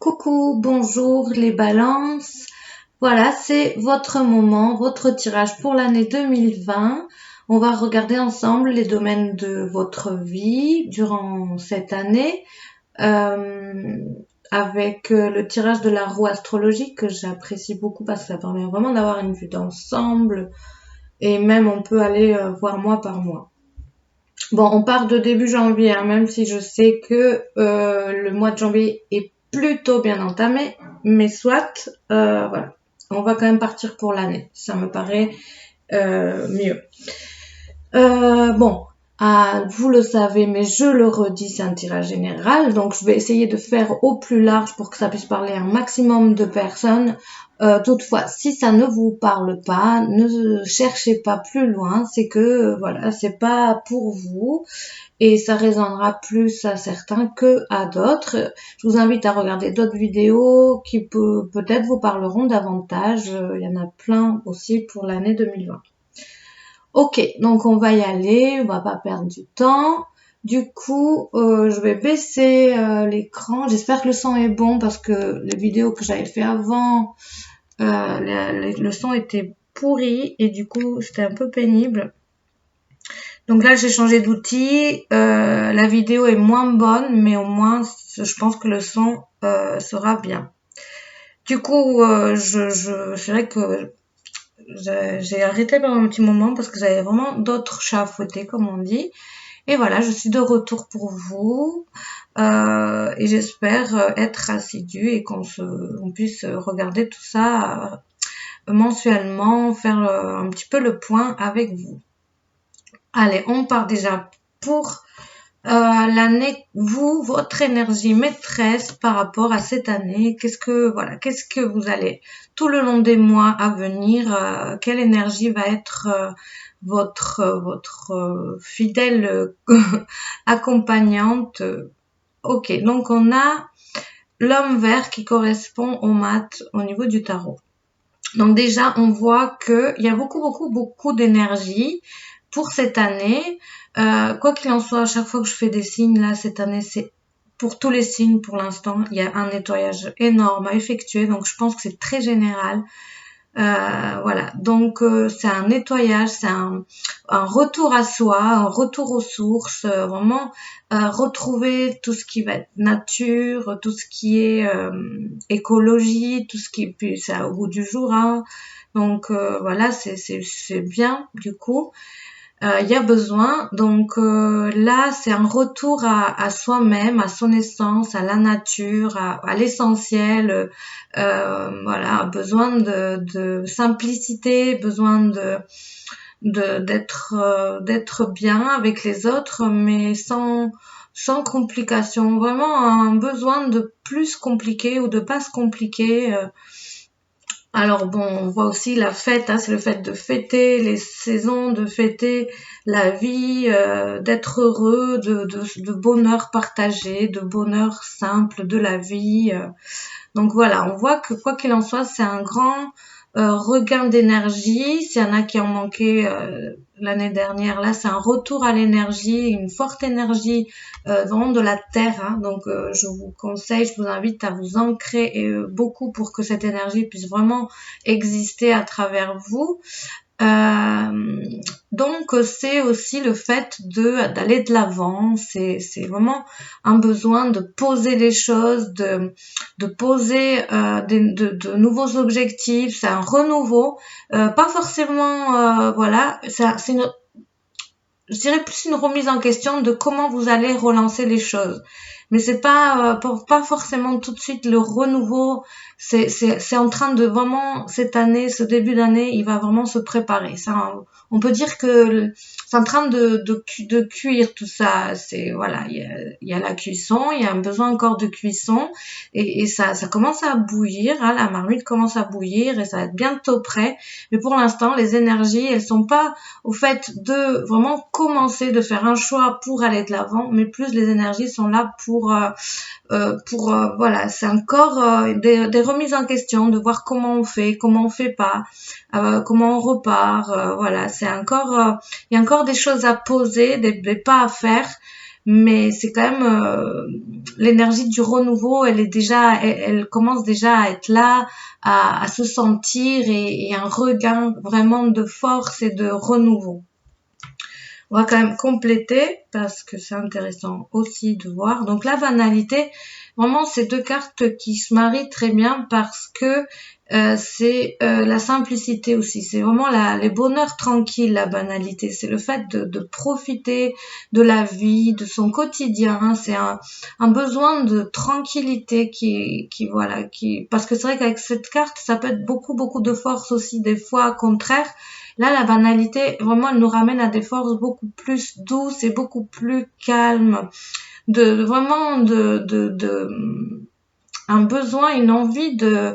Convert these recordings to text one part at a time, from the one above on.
Coucou, bonjour les balances. Voilà, c'est votre moment, votre tirage pour l'année 2020. On va regarder ensemble les domaines de votre vie durant cette année euh, avec le tirage de la roue astrologique que j'apprécie beaucoup parce que ça permet vraiment d'avoir une vue d'ensemble et même on peut aller voir mois par mois. Bon, on part de début janvier, hein, même si je sais que le mois de janvier est plutôt bien entamé, mais soit, voilà, on va quand même partir pour l'année. Ça me paraît mieux. Bon, vous le savez, mais je le redis, c'est un tirage général, donc je vais essayer de faire au plus large pour que ça puisse parler à un maximum de personnes. Toutefois, si ça ne vous parle pas, ne cherchez pas plus loin, c'est que voilà, c'est pas pour vous et ça résonnera plus à certains que à d'autres. Je vous invite à regarder d'autres vidéos qui peut-être vous parleront davantage. Il y en a plein aussi pour l'année 2020. Ok, donc on va y aller, on va pas perdre du temps. Du coup, je vais baisser l'écran. J'espère que le son est bon parce que les vidéos que j'avais fait avant, le son était pourri et du coup c'était un peu pénible. Donc là j'ai changé d'outil. La vidéo est moins bonne, mais au moins je pense que le son sera bien. Du coup, c'est vrai que j'ai arrêté pendant un petit moment parce que j'avais vraiment d'autres chats à fouetter, comme on dit. Et voilà, je suis de retour pour vous et j'espère être assidue et qu'on puisse regarder tout ça mensuellement, faire un petit peu le point avec vous. Allez, on part déjà pour l'année, votre énergie maîtresse par rapport à cette année. Qu'est-ce que vous allez tout le long des mois à venir, quelle énergie va être votre fidèle accompagnante. Ok, donc on a l'homme vert qui correspond au mat au niveau du tarot. Donc déjà, on voit qu'il y a beaucoup d'énergie pour cette année. Quoi qu'il en soit, à chaque fois que je fais des signes, là, cette année, c'est pour tous les signes pour l'instant. Il y a un nettoyage énorme à effectuer, donc je pense que c'est très général. Voilà, donc c'est un nettoyage, c'est un retour à soi, un retour aux sources, vraiment retrouver tout ce qui va être nature, tout ce qui est écologie, tout ce qui puis c'est au goût du jour, hein. Donc voilà, c'est bien du coup. Il y a besoin. Donc là, c'est un retour à soi-même, à son essence, à la nature, à l'essentiel. Voilà, besoin de simplicité, besoin d'être bien avec les autres, mais sans complication. Vraiment un besoin de plus compliquer ou de pas se compliquer. Alors bon, on voit aussi la fête, hein, c'est le fait de fêter les saisons, de fêter la vie, d'être heureux, de bonheur partagé, de bonheur simple de la vie. Donc voilà, on voit que quoi qu'il en soit, c'est un grand regain d'énergie. S'il y en a qui ont manqué l'année dernière, là c'est un retour à l'énergie, une forte énergie vraiment de la terre, hein. Donc je vous conseille, je vous invite à vous ancrer beaucoup pour que cette énergie puisse vraiment exister à travers vous. Donc c'est aussi le fait d'aller de l'avant, c'est vraiment un besoin de poser les choses, de poser de nouveaux objectifs, c'est un renouveau, pas forcément voilà, c'est une, je dirais plus une remise en question de comment vous allez relancer les choses. Mais c'est pas pas forcément tout de suite le renouveau. C'est en train de vraiment cette année, ce début d'année, il va vraiment se préparer. Ça, on peut dire que c'est en train de cuire tout ça. C'est voilà, il y a la cuisson, il y a un besoin encore de cuisson et ça commence à bouillir. Hein, la marmite commence à bouillir et ça va être bientôt prêt. Mais pour l'instant, les énergies, elles sont pas au fait de vraiment commencer, de faire un choix pour aller de l'avant, mais plus les énergies sont là pour voilà, c'est encore des remises en question, de voir comment on fait pas, comment on repart, voilà, c'est encore il y a encore des choses à poser, des pas à faire. mais c'est quand même l'énergie du renouveau, elle commence déjà à être là, à se sentir et un regain vraiment de force et de renouveau. On va quand même compléter parce que c'est intéressant aussi de voir. Donc la banalité, vraiment c'est deux cartes qui se marient très bien parce que c'est la simplicité aussi. C'est vraiment les bonheurs tranquilles, la banalité. C'est le fait de profiter de la vie, de son quotidien. C'est un besoin de tranquillité parce que c'est vrai qu'avec cette carte, ça peut être beaucoup de force aussi, des fois contraire. Là, la banalité, vraiment, elle nous ramène à des forces beaucoup plus douces et beaucoup plus calmes, vraiment un besoin, une envie de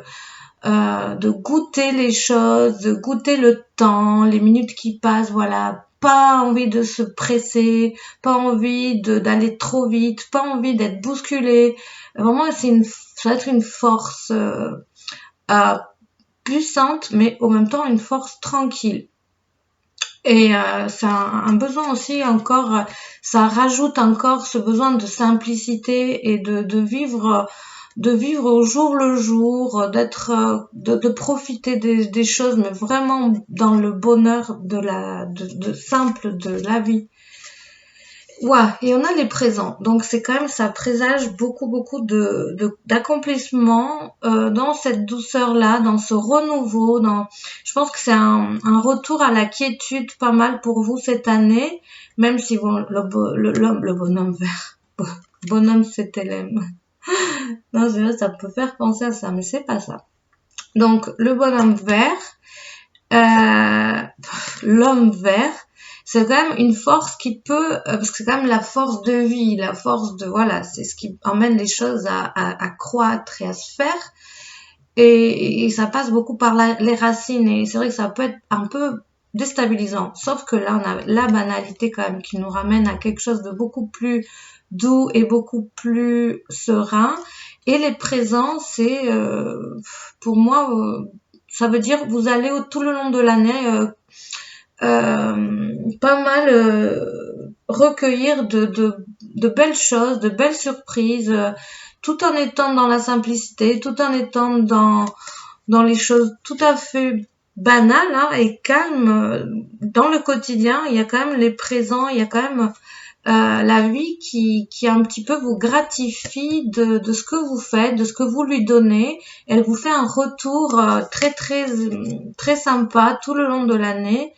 goûter les choses, de goûter le temps, les minutes qui passent, voilà. Pas envie de se presser, pas envie d'aller trop vite, pas envie d'être bousculé. Vraiment, ça va être une force puissante, mais en même temps une force tranquille. Et c'est un besoin aussi encore, ça rajoute encore ce besoin de simplicité et de vivre au jour le jour, de profiter des choses, mais vraiment dans le bonheur de simple de la vie. Ouais, et on a les présents. Donc c'est quand même, ça présage beaucoup d'accomplissements dans cette douceur-là, dans ce renouveau. Je pense que c'est un retour à la quiétude pas mal pour vous cette année, même si bon, le bonhomme vert, bonhomme c'était l'aime. Non, c'est vrai, ça peut faire penser à ça, mais c'est pas ça. Donc le bonhomme vert, l'homme vert. C'est quand même une force qui peut, parce que c'est quand même la force de vie, la force de, voilà, c'est ce qui emmène les choses à croître et à se faire. Et ça passe beaucoup par les racines. Et c'est vrai que ça peut être un peu déstabilisant. Sauf que là, on a la banalité quand même qui nous ramène à quelque chose de beaucoup plus doux et beaucoup plus serein. Et les présents, c'est, pour moi, ça veut dire vous allez tout le long de l'année pas mal recueillir de belles choses, de belles surprises, tout en étant dans la simplicité, tout en étant dans les choses tout à fait banales et calmes. Dans le quotidien, il y a quand même les présents, il y a quand même la vie qui un petit peu vous gratifie de ce que vous faites, de ce que vous lui donnez. Elle vous fait un retour très sympa tout le long de l'année.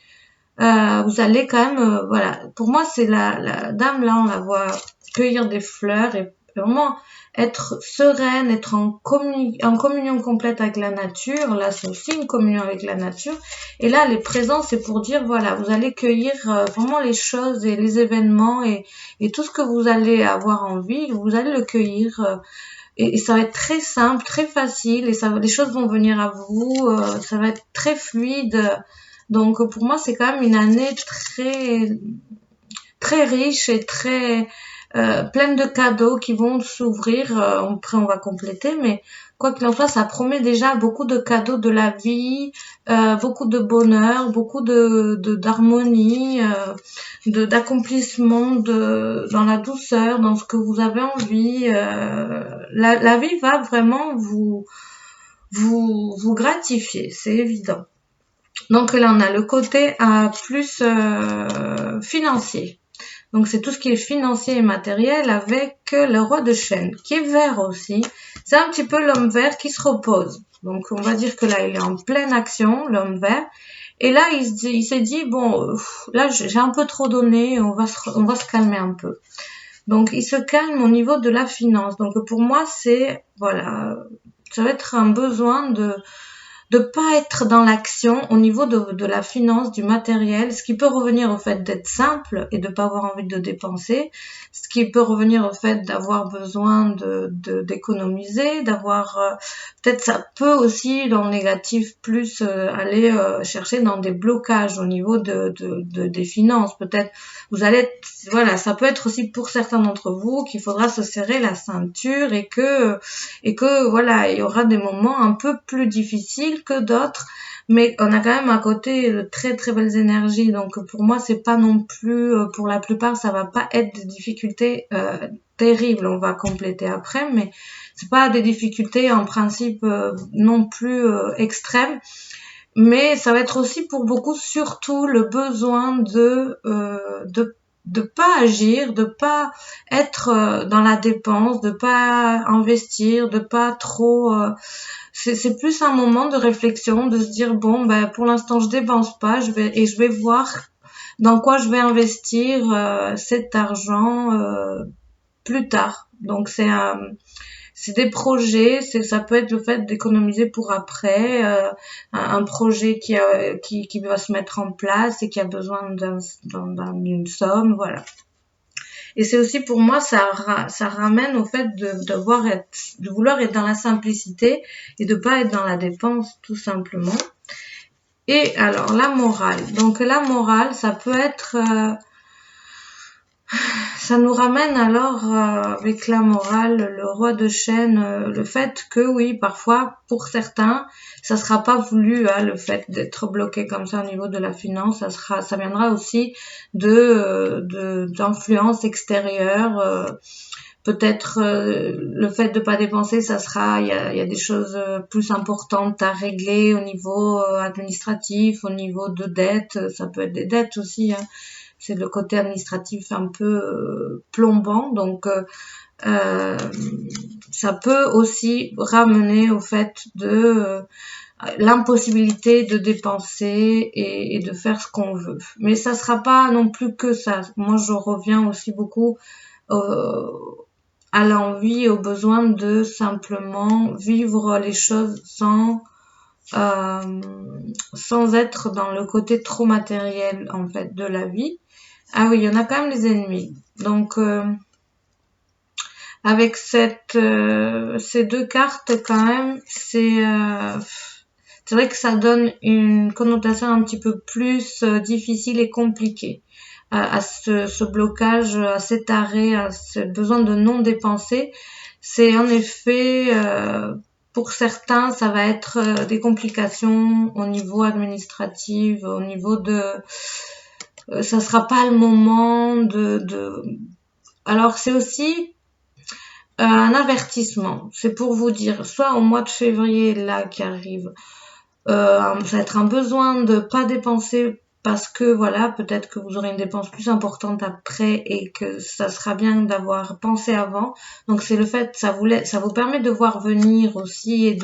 Vous allez quand même, voilà. Pour moi, c'est la dame là, on la voit cueillir des fleurs et vraiment être sereine, être en communion complète avec la nature. Là, c'est aussi une communion avec la nature. Et là, les présents, c'est pour dire, voilà, vous allez cueillir vraiment les choses et les événements et tout ce que vous allez avoir envie, vous allez le cueillir. Et ça va être très simple, très facile et les choses vont venir à vous. Ça va être très fluide. Donc pour moi, c'est quand même une année très riche et très pleine de cadeaux qui vont s'ouvrir. Après, on va compléter, mais quoi qu'il en soit, ça promet déjà beaucoup de cadeaux de la vie, beaucoup de bonheur, beaucoup d'harmonie, d'accomplissement, dans la douceur, dans ce que vous avez envie. La vie va vraiment vous gratifier, c'est évident. Donc là, on a le côté plus financier. Donc c'est tout ce qui est financier et matériel avec le roi de chêne, qui est vert aussi. C'est un petit peu l'homme vert qui se repose. Donc on va dire que là, il est en pleine action, l'homme vert. Et là, il s'est dit, bon, là, j'ai un peu trop donné, on va se calmer un peu. Donc il se calme au niveau de la finance. Donc pour moi, voilà, ça va être un besoin de pas être dans l'action au niveau de la finance, du matériel, ce qui peut revenir au fait d'être simple et de pas avoir envie de dépenser, ce qui peut revenir au fait d'avoir besoin d'économiser, d'avoir peut-être ça peut aussi dans le négatif plus aller chercher dans des blocages au niveau des finances. Peut-être vous allez voilà, ça peut être aussi pour certains d'entre vous qu'il faudra se serrer la ceinture et que voilà, il y aura des moments un peu plus difficiles que d'autres, mais on a quand même à côté de très très belles énergies. Donc pour moi, c'est pas non plus, pour la plupart, ça va pas être des difficultés terribles. On va compléter après, mais c'est pas des difficultés en principe non plus extrêmes. Mais ça va être aussi pour beaucoup surtout le besoin de pas agir, de pas être dans la dépense, de pas investir, de pas trop c'est plus un moment de réflexion, de se dire bon ben pour l'instant je dépense pas, je vais voir dans quoi je vais investir cet argent plus tard. Donc c'est des projets, ça peut être le fait d'économiser pour après, un projet qui va se mettre en place et qui a besoin d'une somme, voilà. Et c'est aussi pour moi, ça ramène au fait de vouloir être dans la simplicité et de pas être dans la dépense, tout simplement. Et alors, la morale. Donc, la morale, ça peut être, ça nous ramène alors avec la morale, le roi de chaîne, le fait que oui, parfois, pour certains, ça sera pas voulu, hein, le fait d'être bloqué comme ça au niveau de la finance, ça viendra aussi d'influences extérieures. Peut-être le fait de pas dépenser, il y a des choses plus importantes à régler au niveau administratif, au niveau de dettes, ça peut être des dettes aussi, hein. C'est le côté administratif un peu plombant, donc ça peut aussi ramener au fait de l'impossibilité de dépenser et de faire ce qu'on veut. Mais ça sera pas non plus que ça. Moi, je reviens aussi beaucoup à l'envie, au besoin de simplement vivre les choses sans être dans le côté trop matériel en fait de la vie. Ah oui, il y en a quand même les ennemis. Donc avec ces deux cartes quand même, c'est vrai que ça donne une connotation un petit peu plus difficile et compliquée à ce blocage, à cet arrêt, à ce besoin de non dépenser. C'est en effet, pour certains, ça va être des complications au niveau administratif, au niveau ça sera pas le moment Alors c'est aussi un avertissement. C'est pour vous dire, soit au mois de février là qui arrive, ça va être un besoin de pas dépenser parce que voilà, peut-être que vous aurez une dépense plus importante après et que ça sera bien d'avoir pensé avant. Donc c'est le fait, ça vous permet de voir venir aussi et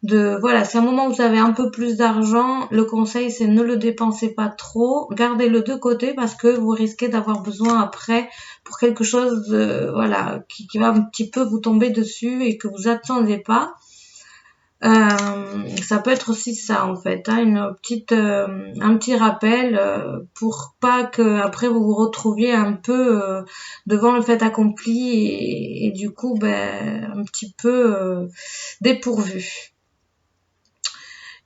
voilà, c'est un moment où vous avez un peu plus d'argent. Le conseil, c'est ne le dépensez pas trop. Gardez-le de côté parce que vous risquez d'avoir besoin après pour quelque chose voilà, qui va un petit peu vous tomber dessus et que vous attendez pas. Ça peut être aussi ça en fait, hein, un petit rappel pour pas que après vous vous retrouviez un peu devant le fait accompli et du coup un petit peu dépourvu.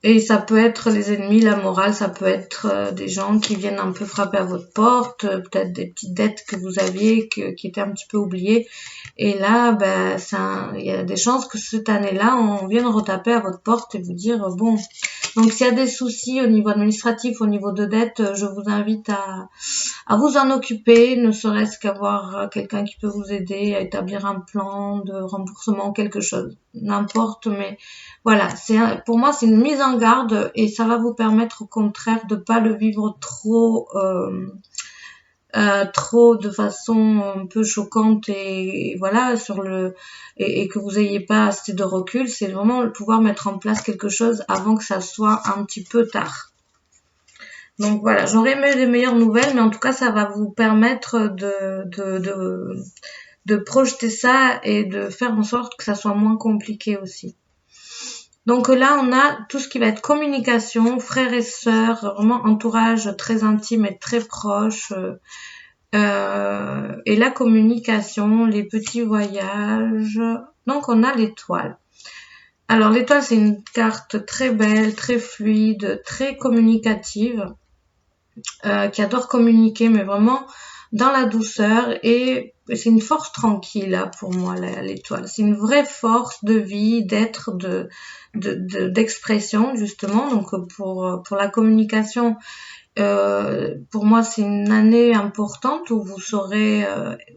Et ça peut être les ennemis, la morale, ça peut être des gens qui viennent un peu frapper à votre porte, peut-être des petites dettes que vous aviez qui étaient un petit peu oubliées. Et là, il y a des chances que cette année-là, on vienne retaper à votre porte et vous dire bon. Donc s'il y a des soucis au niveau administratif, au niveau de dettes, je vous invite à vous en occuper, ne serait-ce qu'avoir quelqu'un qui peut vous aider à établir un plan de remboursement, quelque chose, n'importe, mais voilà, pour moi c'est une mise en garde et ça va vous permettre au contraire de pas le vivre trop de façon un peu choquante et voilà et que vous ayez pas assez de recul. C'est vraiment pouvoir mettre en place quelque chose avant que ça soit un petit peu tard. Donc voilà, j'aurais aimé les meilleures nouvelles, mais en tout cas ça va vous permettre de projeter ça et de faire en sorte que ça soit moins compliqué aussi. Donc là, on a tout ce qui va être communication, frères et sœurs, vraiment entourage très intime et très proche. Et la communication, les petits voyages. Donc on a l'étoile. Alors l'étoile, c'est une carte très belle, très fluide, très communicative, qui adore communiquer, mais vraiment dans la douceur, et c'est une force tranquille là, pour moi, l'étoile. C'est une vraie force de vie, d'être, d'expression justement. Donc pour la communication, pour moi, c'est une année importante où vous saurez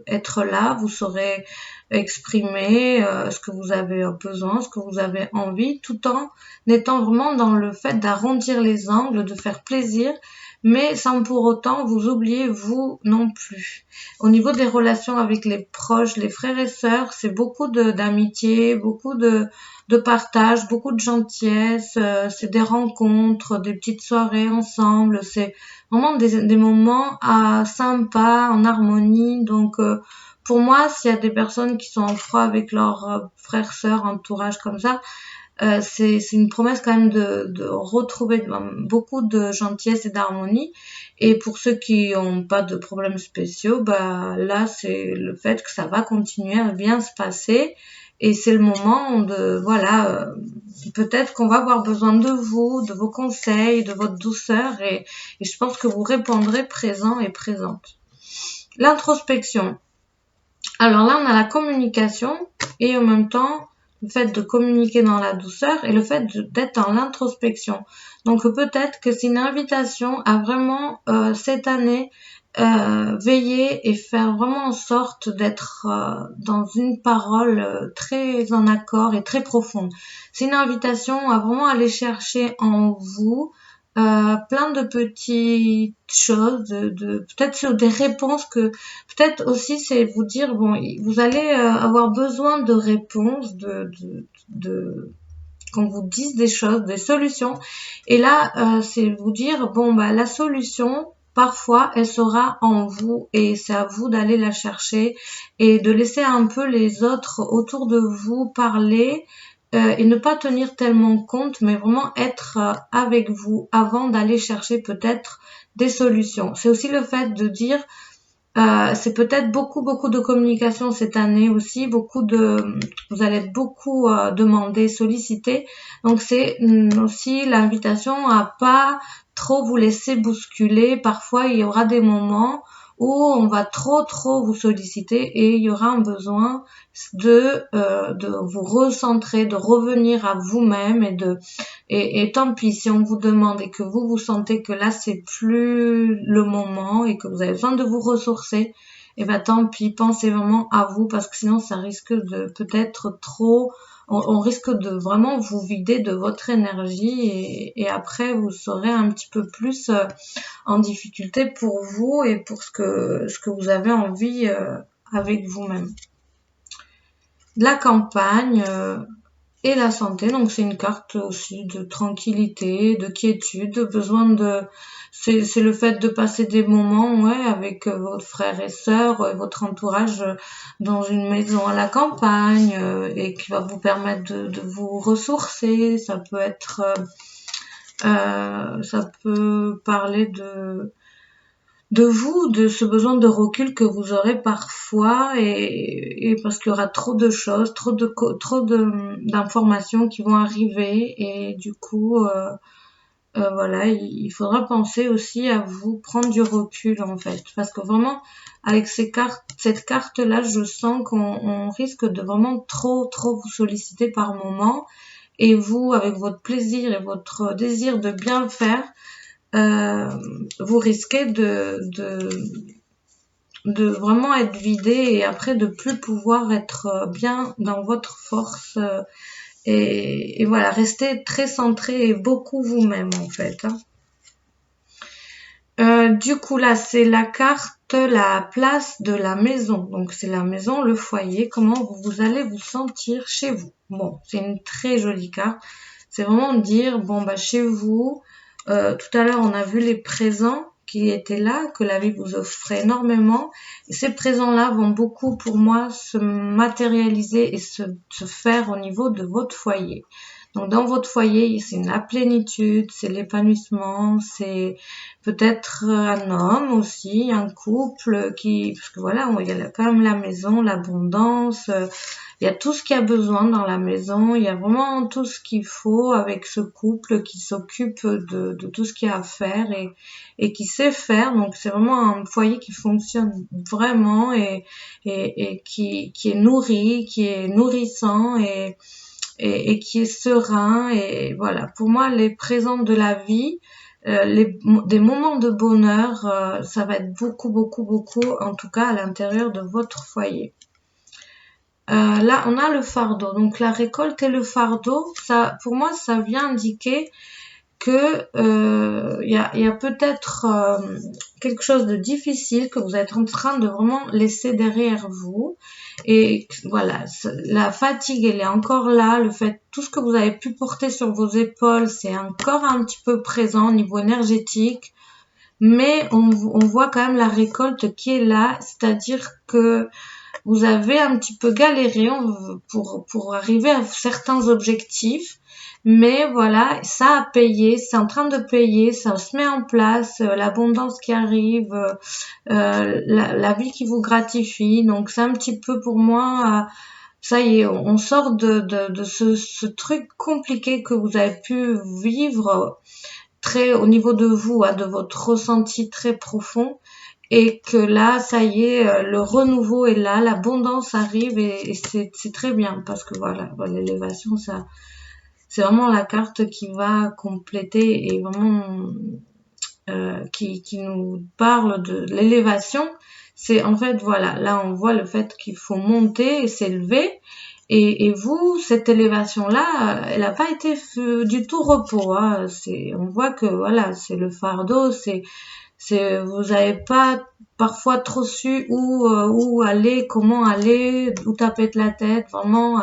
être là, vous saurez exprimer ce que vous avez besoin, ce que vous avez envie, tout en étant vraiment dans le fait d'arrondir les angles, de faire plaisir, mais sans pour autant vous oublier vous non plus. Au niveau des relations avec les proches, les frères et sœurs, c'est beaucoup d'amitié, beaucoup de partage, beaucoup de gentillesse, c'est des rencontres, des petites soirées ensemble, c'est vraiment des moments sympas, en harmonie. Donc pour moi, s'il y a des personnes qui sont en froid avec leurs frères, sœurs, entourage comme ça, c'est une promesse quand même de retrouver beaucoup de gentillesse et d'harmonie. Et pour ceux qui n'ont pas de problèmes spéciaux, bah là c'est le fait que ça va continuer à bien se passer. Et c'est le moment de, voilà, peut-être qu'on va avoir besoin de vous, de vos conseils, de votre douceur, et je pense que vous répondrez présent et présente. L'introspection. Alors là, on a la communication, et en même temps, le fait de communiquer dans la douceur et le fait d'être dans l'introspection. Donc peut-être que c'est une invitation à vraiment, cette année, veiller et faire vraiment en sorte d'être dans une parole très en accord et très profonde. C'est une invitation à vraiment aller chercher en vous plein de petites choses, peut-être sur des réponses que peut-être aussi c'est vous dire bon, vous allez avoir besoin de réponses, de qu'on vous dise des choses, des solutions. Et là, c'est vous dire, bon, bah, la solution, parfois, elle sera en vous et c'est à vous d'aller la chercher et de laisser un peu les autres autour de vous parler et ne pas tenir tellement compte, mais vraiment être avec vous avant d'aller chercher peut-être des solutions. C'est aussi le fait de dire, c'est peut-être beaucoup de communication cette année aussi, vous allez être beaucoup demandé, sollicité. Donc c'est aussi l'invitation à pas trop vous laisser bousculer. Parfois il y aura des moments où on va trop vous solliciter et il y aura un besoin de vous recentrer, de revenir à vous-même et tant pis si on vous demande et que vous sentez que là c'est plus le moment et que vous avez besoin de vous ressourcer, et ben tant pis, pensez vraiment à vous parce que sinon ça risque de peut-être trop, on risque de vraiment vous vider de votre énergie et après vous serez un petit peu plus en difficulté pour vous et pour ce que vous avez envie avec vous-même. La campagne et la santé, donc c'est une carte aussi de tranquillité, de quiétude, c'est le fait de passer des moments avec votre frère et sœur, votre entourage dans une maison à la campagne et qui va vous permettre de vous ressourcer. Ça peut être ça peut parler de vous, de ce besoin de recul que vous aurez parfois et parce qu'il y aura trop de choses, trop d'informations qui vont arriver et du coup voilà, il faudra penser aussi à vous prendre du recul en fait parce que vraiment avec cette carte là, je sens qu'on risque de vraiment trop vous solliciter par moment et vous avec votre plaisir et votre désir de bien faire, vous risquez de vraiment être vidé et après de plus pouvoir être bien dans votre force et voilà, rester très centré et beaucoup vous-même en fait. Du coup là c'est la carte, la place de la maison, donc c'est la maison, le foyer, comment vous allez vous sentir chez vous. Bon, c'est une très jolie carte, c'est vraiment dire bon bah chez vous. Tout à l'heure, on a vu les présents qui étaient là, que la vie vous offrait énormément. Et ces présents-là vont beaucoup, pour moi, se matérialiser et se faire au niveau de votre foyer. Donc, dans votre foyer, c'est la plénitude, c'est l'épanouissement, c'est peut-être un homme aussi, un couple parce que voilà, il y a quand même la maison, l'abondance, Il y a tout ce qu'il y a besoin dans la maison. Il y a vraiment tout ce qu'il faut avec ce couple qui s'occupe de tout ce qu'il y a à faire et qui sait faire. Donc c'est vraiment un foyer qui fonctionne vraiment et qui est nourri, qui est nourrissant et qui est serein. Et voilà, pour moi, les présents de la vie, des moments de bonheur, ça va être beaucoup, beaucoup, beaucoup, en tout cas à l'intérieur de votre foyer. Là, on a le fardeau. Donc, la récolte et le fardeau, ça, pour moi, ça vient indiquer que y a peut-être quelque chose de difficile que vous êtes en train de vraiment laisser derrière vous. Et voilà, la fatigue, elle est encore là. Le fait, tout ce que vous avez pu porter sur vos épaules, c'est encore un petit peu présent au niveau énergétique. Mais on voit quand même la récolte qui est là, c'est-à-dire que vous avez un petit peu galéré pour arriver à certains objectifs, mais voilà, ça a payé, c'est en train de payer, ça se met en place, l'abondance qui arrive, la vie qui vous gratifie. Donc c'est un petit peu pour moi, ça y est, on sort de ce truc compliqué que vous avez pu vivre très au niveau de vous, de votre ressenti très profond. Et que là, ça y est, le renouveau est là, l'abondance arrive et c'est très bien parce que voilà, l'élévation, ça, c'est vraiment la carte qui va compléter et vraiment qui nous parle de l'élévation. C'est en fait voilà, là on voit le fait qu'il faut monter et s'élever. Et vous, cette élévation-là, elle n'a pas été du tout repos. Hein. On voit que voilà, c'est le fardeau, vous n'avez pas parfois trop su où aller, comment aller, où taper la tête, vraiment,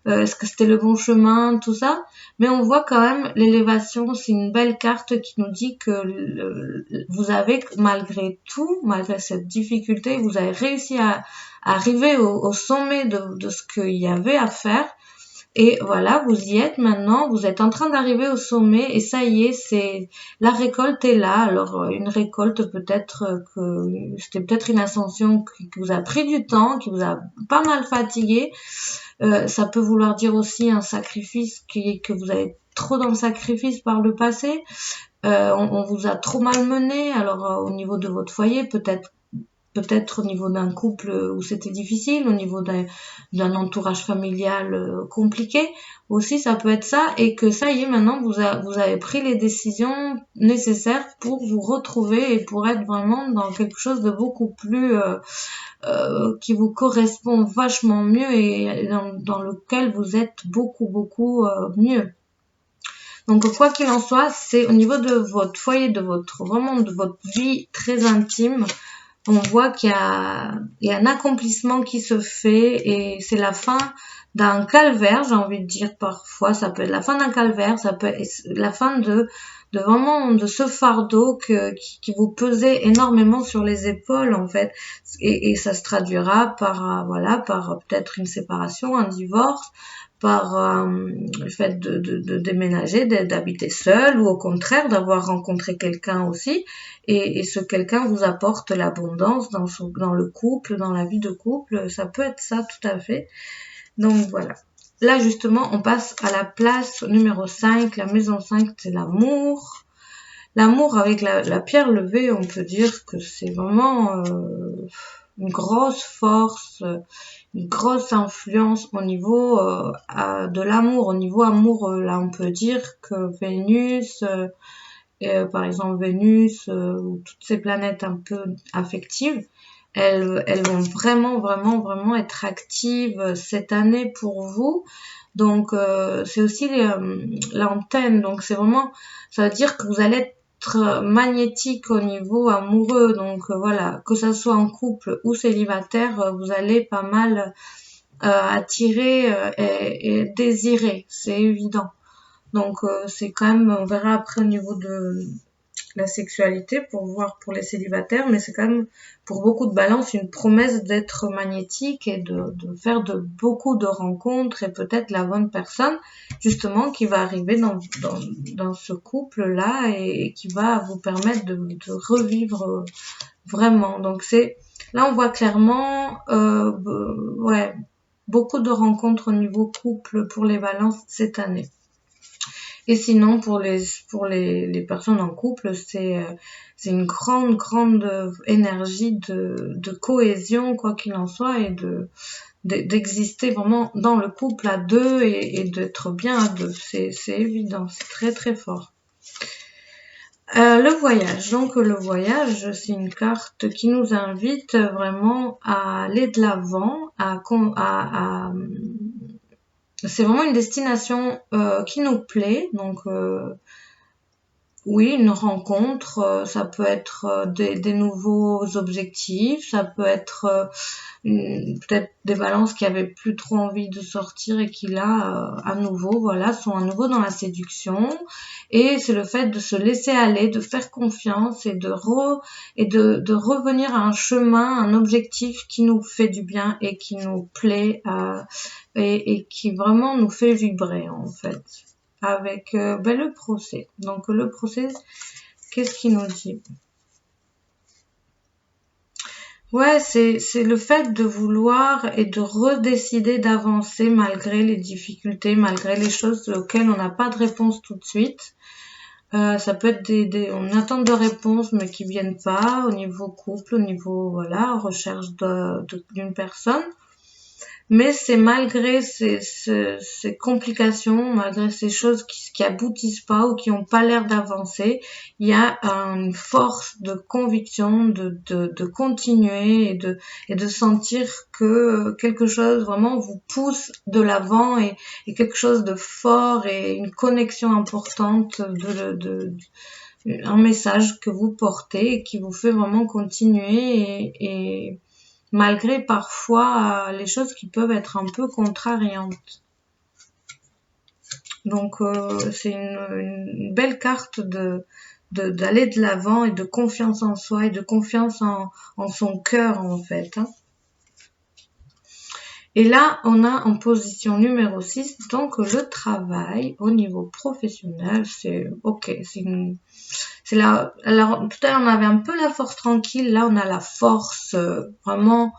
est-ce que c'était le bon chemin, tout ça. Mais on voit quand même l'élévation, c'est une belle carte qui nous dit que vous avez, malgré tout, malgré cette difficulté, vous avez réussi à arriver au sommet de ce qu'il y avait à faire. Et voilà, vous y êtes maintenant, vous êtes en train d'arriver au sommet et ça y est, c'est la récolte est là. Alors une récolte peut-être que c'était peut-être une ascension qui vous a pris du temps, qui vous a pas mal fatigué. Ça peut vouloir dire aussi un sacrifice que vous avez trop dans le sacrifice par le passé. On vous a trop malmené. Alors au niveau de votre foyer, peut-être au niveau d'un couple où c'était difficile, au niveau d'un entourage familial compliqué, aussi ça peut être ça, et que ça y est, maintenant vous avez pris les décisions nécessaires pour vous retrouver et pour être vraiment dans quelque chose de beaucoup plus qui vous correspond vachement mieux et dans lequel vous êtes beaucoup mieux. Donc quoi qu'il en soit, c'est au niveau de votre foyer, vraiment de votre vie très intime, on voit qu'il y a un accomplissement qui se fait et c'est la fin d'un calvaire, j'ai envie de dire parfois, ça peut être la fin d'un calvaire, ça peut être la fin de vraiment de ce fardeau qui vous pesait énormément sur les épaules en fait et ça se traduira par par peut-être une séparation, un divorce, par le fait de déménager, d'habiter seul ou au contraire d'avoir rencontré quelqu'un aussi et ce quelqu'un vous apporte l'abondance dans le couple, dans la vie de couple, ça peut être ça tout à fait. Donc voilà. Là justement on passe à la place numéro 5, la maison 5 c'est l'amour. L'amour avec la pierre levée, on peut dire que c'est vraiment une grosse force, une grosse influence au niveau de l'amour. Au niveau amour, là on peut dire que Vénus, par exemple Vénus ou toutes ces planètes un peu affectives, elles vont vraiment être actives cette année pour vous. Donc c'est aussi l'antenne. Donc c'est vraiment, ça veut dire que vous allez être magnétique au niveau amoureux. Donc voilà, que ça soit en couple ou célibataire, vous allez pas mal attirer et désirer, c'est évident. Donc c'est quand même, on verra après au niveau de la sexualité pour voir pour les célibataires, mais c'est quand même pour beaucoup de balance une promesse d'être magnétique et de faire beaucoup de rencontres et peut-être la bonne personne justement qui va arriver dans ce couple-là et qui va vous permettre de revivre vraiment. Donc là on voit clairement beaucoup de rencontres au niveau couple pour les balances cette année. Et sinon, pour les personnes en couple, c'est une grande énergie de cohésion, quoi qu'il en soit, et d'exister vraiment dans le couple à deux et d'être bien à deux. C'est évident, c'est très très fort. Le voyage. Donc le voyage, c'est une carte qui nous invite vraiment à aller de l'avant, c'est vraiment une destination qui nous plaît. Donc oui, une rencontre, ça peut être des nouveaux objectifs, ça peut être peut-être des balances qui avaient plus trop envie de sortir et qui là, à nouveau, voilà, sont à nouveau dans la séduction. Et c'est le fait de se laisser aller, de faire confiance et de revenir à un chemin, un objectif qui nous fait du bien et qui nous plaît et qui vraiment nous fait vibrer en fait. Avec le procès. Donc le procès, qu'est-ce qu'il nous dit? Ouais, c'est le fait de vouloir et de redécider d'avancer malgré les difficultés, malgré les choses auxquelles on n'a pas de réponse tout de suite. Ça peut être on attend de réponses mais qui viennent pas au niveau couple, au niveau voilà recherche d'une personne. Mais c'est malgré ces complications, malgré ces choses qui aboutissent pas ou qui ont pas l'air d'avancer, il y a une force de conviction de continuer et de sentir que quelque chose vraiment vous pousse de l'avant et quelque chose de fort et une connexion importante un message que vous portez et qui vous fait vraiment continuer et malgré parfois les choses qui peuvent être un peu contrariantes. Donc c'est une belle carte d'aller de l'avant et de confiance en soi et de confiance en son cœur en fait. Hein. Et là, on a en position numéro 6, donc le travail au niveau professionnel, c'est ok, c'est là, alors tout à l'heure on avait un peu la force tranquille, là on a la force vraiment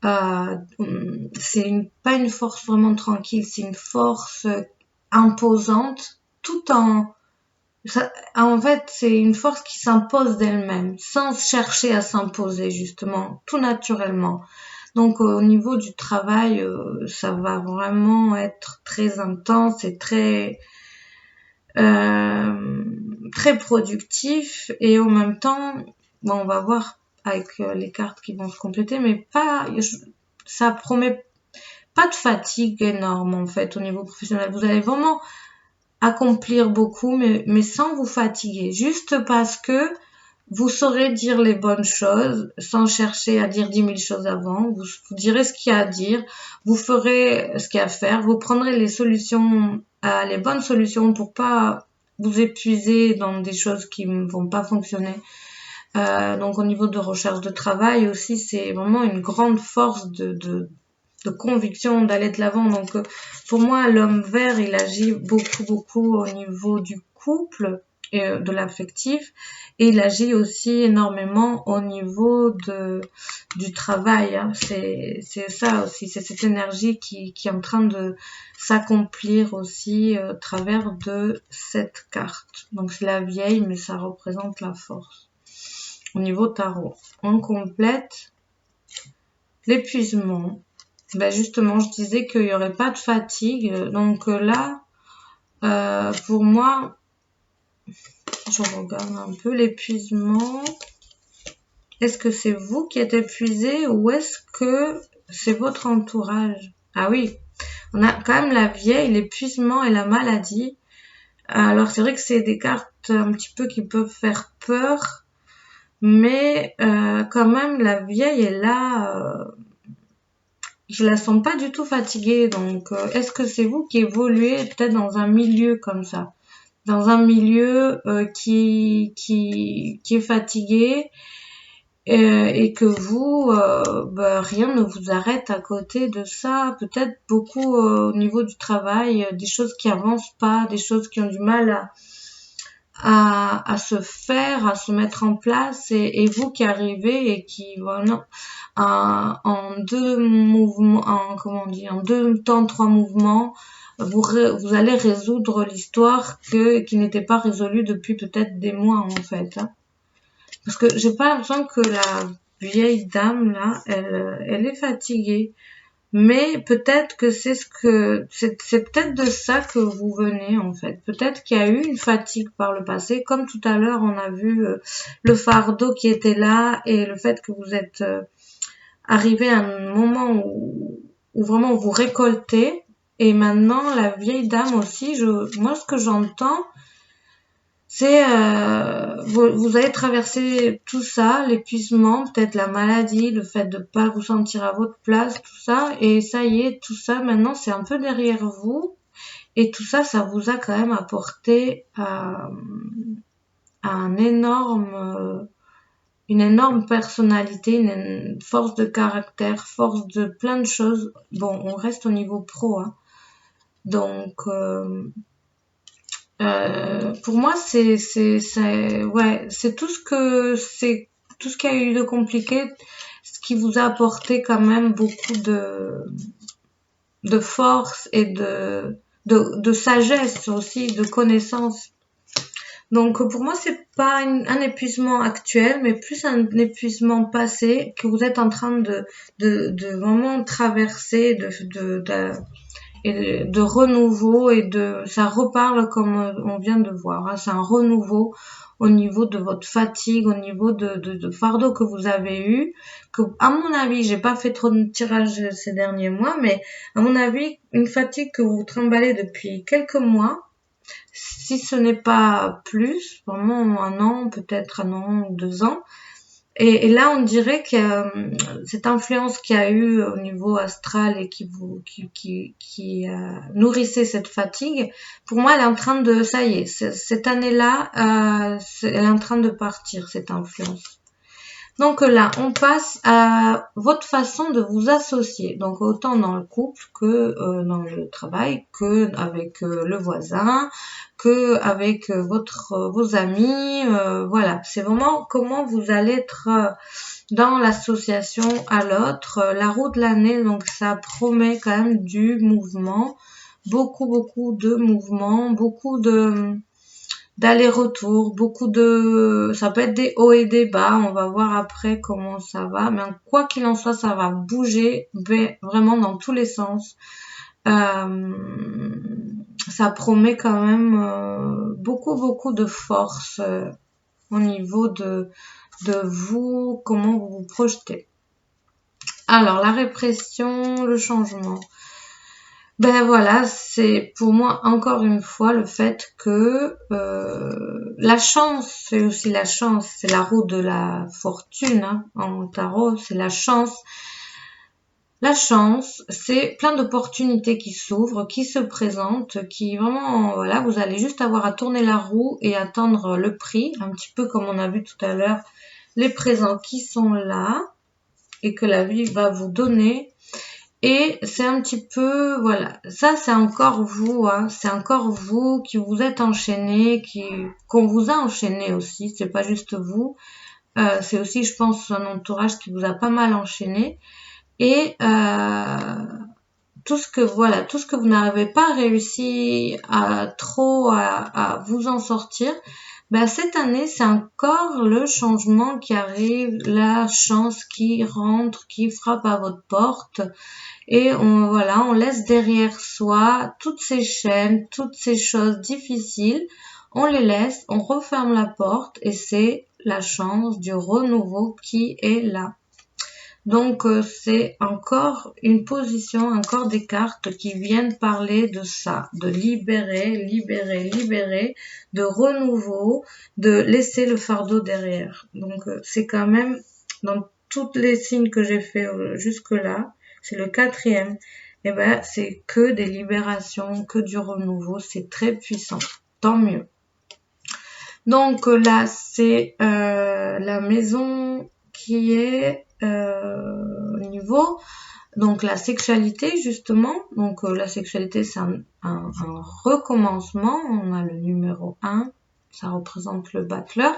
pas une force vraiment tranquille, c'est une force imposante en fait c'est une force qui s'impose d'elle-même sans chercher à s'imposer justement tout naturellement. Donc au niveau du travail ça va vraiment être très intense et très productif et en même temps on va voir avec les cartes qui vont se compléter mais ça promet pas de fatigue énorme en fait au niveau professionnel. Vous allez vraiment accomplir beaucoup mais sans vous fatiguer juste parce que vous saurez dire les bonnes choses sans chercher à dire 10 000 choses avant. Vous direz ce qu'il y a à dire. Vous ferez ce qu'il y a à faire. Vous prendrez les bonnes solutions pour pas vous épuiser dans des choses qui ne vont pas fonctionner. Donc au niveau de recherche de travail aussi, c'est vraiment une grande force de conviction d'aller de l'avant. Donc pour moi, l'homme vert, il agit beaucoup au niveau du couple et de l'affectif et il agit aussi énormément au niveau du travail. Hein. C'est ça aussi, c'est cette énergie qui est en train de s'accomplir aussi au travers de cette carte. Donc c'est la vieille, mais ça représente la force. Au niveau tarot, on complète l'épuisement. Justement, je disais qu'il n'y aurait pas de fatigue. Donc là, pour moi, je regarde un peu l'épuisement. Est-ce que c'est vous qui êtes épuisé ou est-ce que c'est votre entourage? Ah oui, on a quand même la vieille, l'épuisement et la maladie. Alors c'est vrai que c'est des cartes un petit peu qui peuvent faire peur, mais quand même la vieille est là. Je la sens pas du tout fatiguée. Donc est-ce que c'est vous qui évoluez peut-être dans un milieu comme ça? Dans un milieu qui est fatigué et que vous, rien ne vous arrête à côté de ça. Peut-être beaucoup au niveau du travail, des choses qui avancent pas, des choses qui ont du mal à se faire, à se mettre en place, et vous qui arrivez et qui, voilà, en deux mouvements, en deux temps, trois mouvements, vous allez résoudre l'histoire qui n'était pas résolue depuis peut-être des mois, en fait, hein. Parce que j'ai pas l'impression que la vieille dame, là, elle est fatiguée. Mais peut-être que c'est peut-être de ça que vous venez, en fait. Peut-être qu'il y a eu une fatigue par le passé, comme tout à l'heure on a vu le fardeau qui était là, et le fait que vous êtes arrivé à un moment où vraiment vous récoltez. Et maintenant la vieille dame aussi, moi ce que j'entends, c'est vous allez traverser tout ça, l'épuisement, peut-être la maladie, le fait de pas vous sentir à votre place, tout ça, et ça y est, tout ça maintenant c'est un peu derrière vous, et tout ça, ça vous a quand même apporté une énorme personnalité, une force de caractère, force de plein de choses. Bon, on reste au niveau pro, hein. Donc pour moi, c'est tout ce qu'il y a eu de compliqué, ce qui vous a apporté quand même beaucoup de force et de sagesse aussi, de connaissance. Donc pour moi, c'est pas un épuisement actuel, mais plus un épuisement passé que vous êtes en train de vraiment traverser, et de renouveau, et ça reparle comme on vient de voir, hein. C'est un renouveau au niveau de votre fatigue, au niveau de fardeau que vous avez eu, que à mon avis, j'ai pas fait trop de tirage ces derniers mois, mais à mon avis, une fatigue que vous trimballez depuis quelques mois, si ce n'est pas plus, vraiment un an, peut-être un an ou 2 ans. Et là, on dirait que cette influence qu'il y a eu au niveau astral et qui nourrissait cette fatigue, pour moi, elle est en train de, ça y est, cette année-là, elle est en train de partir, cette influence. Donc là, on passe à votre façon de vous associer. Donc autant dans le couple que dans le travail, que avec le voisin, que avec vos amis. Voilà, c'est vraiment comment vous allez être dans l'association à l'autre. La roue de l'année, donc ça promet quand même du mouvement, beaucoup de mouvement, beaucoup d'aller-retour, ça peut être des hauts et des bas, on va voir après comment ça va, mais quoi qu'il en soit, ça va bouger vraiment dans tous les sens. Ça promet quand même beaucoup de force au niveau de vous, comment vous vous projetez. Alors, la répression, le changement. Ben voilà, c'est pour moi encore une fois le fait que la chance, c'est aussi la chance, c'est la roue de la fortune, hein, en tarot, c'est la chance. La chance, c'est plein d'opportunités qui s'ouvrent, qui se présentent, qui vraiment, voilà, vous allez juste avoir à tourner la roue et attendre le prix, un petit peu comme on a vu tout à l'heure, les présents qui sont là et que la vie va vous donner. Et c'est un petit peu, voilà, ça c'est encore vous, hein, c'est encore vous qui vous êtes enchaîné, qu'on vous a enchaîné aussi, c'est pas juste vous, c'est aussi, je pense, un entourage qui vous a pas mal enchaîné. Et tout ce que vous n'avez pas réussi à vous en sortir, ben cette année c'est encore le changement qui arrive, la chance qui rentre, qui frappe à votre porte, et on laisse derrière soi toutes ces chaînes, toutes ces choses difficiles, on les laisse, on referme la porte, et c'est la chance du renouveau qui est là. Donc c'est encore une position, encore des cartes qui viennent parler de ça, de libérer, de renouveau, de laisser le fardeau derrière. Donc c'est quand même, dans tous les signes que j'ai fait jusque-là, c'est le 4e, et ben c'est que des libérations, que du renouveau, c'est très puissant, tant mieux. Donc là c'est la maison qui est au niveau, donc la sexualité justement, donc la sexualité c'est un recommencement, on a le numéro 1, ça représente le battleur.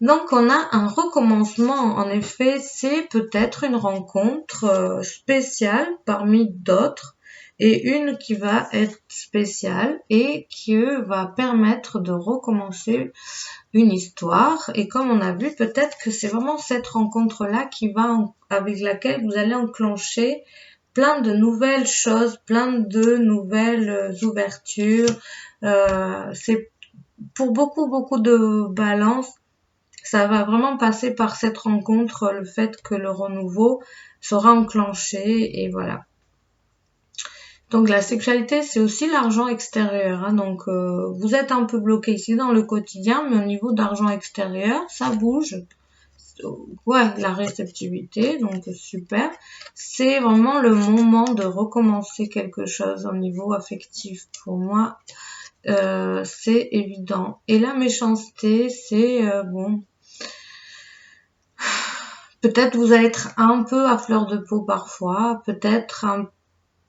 Donc on a un recommencement, en effet, c'est peut-être une rencontre spéciale parmi d'autres et une qui va être spéciale et qui va permettre de recommencer une histoire. Et comme on a vu, peut-être que c'est vraiment cette rencontre-là avec laquelle vous allez enclencher plein de nouvelles choses, plein de nouvelles ouvertures. C'est pour beaucoup de balance. Ça va vraiment passer par cette rencontre, le fait que le renouveau sera enclenché et voilà. Donc la sexualité, c'est aussi l'argent extérieur. Hein. Donc vous êtes un peu bloqué ici dans le quotidien, mais au niveau d'argent extérieur, ça bouge. Ouais, la réceptivité, donc super. C'est vraiment le moment de recommencer quelque chose au niveau affectif. Pour moi, c'est évident. Et la méchanceté, c'est bon. Peut-être vous allez être un peu à fleur de peau parfois, peut-être un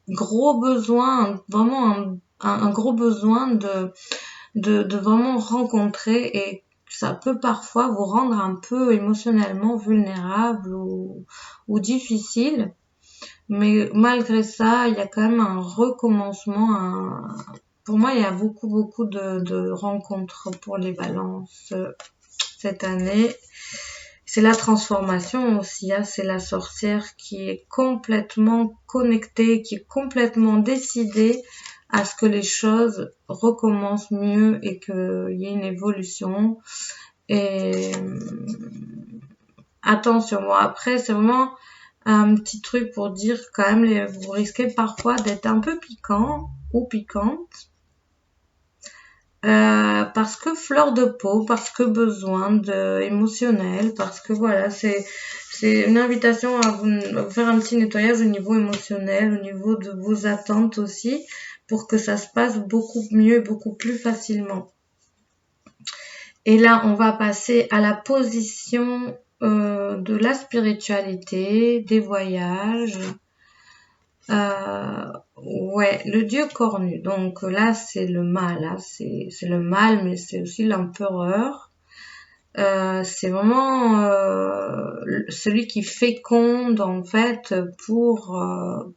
gros besoin, vraiment un gros besoin de vraiment rencontrer et ça peut parfois vous rendre un peu émotionnellement vulnérable ou difficile. Mais malgré ça, il y a quand même un recommencement. Pour moi, il y a beaucoup de rencontres pour les balances cette année. C'est la transformation aussi, hein, c'est la sorcière qui est complètement connectée, qui est complètement décidée à ce que les choses recommencent mieux et qu'il y ait une évolution. Et attention, bon après c'est vraiment un petit truc pour dire quand même, vous risquez parfois d'être un peu piquant ou piquante. Parce que fleur de peau, parce que besoin de émotionnel, parce que voilà, c'est une invitation à vous faire un petit nettoyage au niveau émotionnel, au niveau de vos attentes aussi, pour que ça se passe beaucoup mieux, beaucoup plus facilement. Et là, on va passer à la position de la spiritualité, des voyages. Ouais, le dieu cornu. Donc là, c'est le mal. Hein. C'est le mal, mais c'est aussi l'empereur. C'est vraiment celui qui féconde en fait pour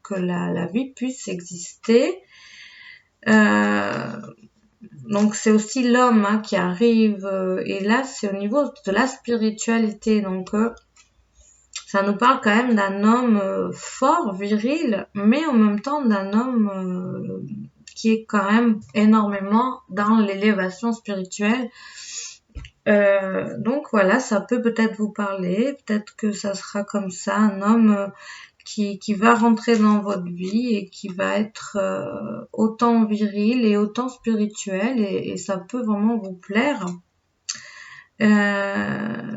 que la vie puisse exister. Donc c'est aussi l'homme hein, qui arrive. Et là, c'est au niveau de la spiritualité. Donc ça nous parle quand même d'un homme fort, viril, mais en même temps d'un homme qui est quand même énormément dans l'élévation spirituelle. Donc voilà, ça peut peut-être vous parler, peut-être que ça sera comme ça, un homme qui va rentrer dans votre vie et qui va être autant viril et autant spirituel et ça peut vraiment vous plaire.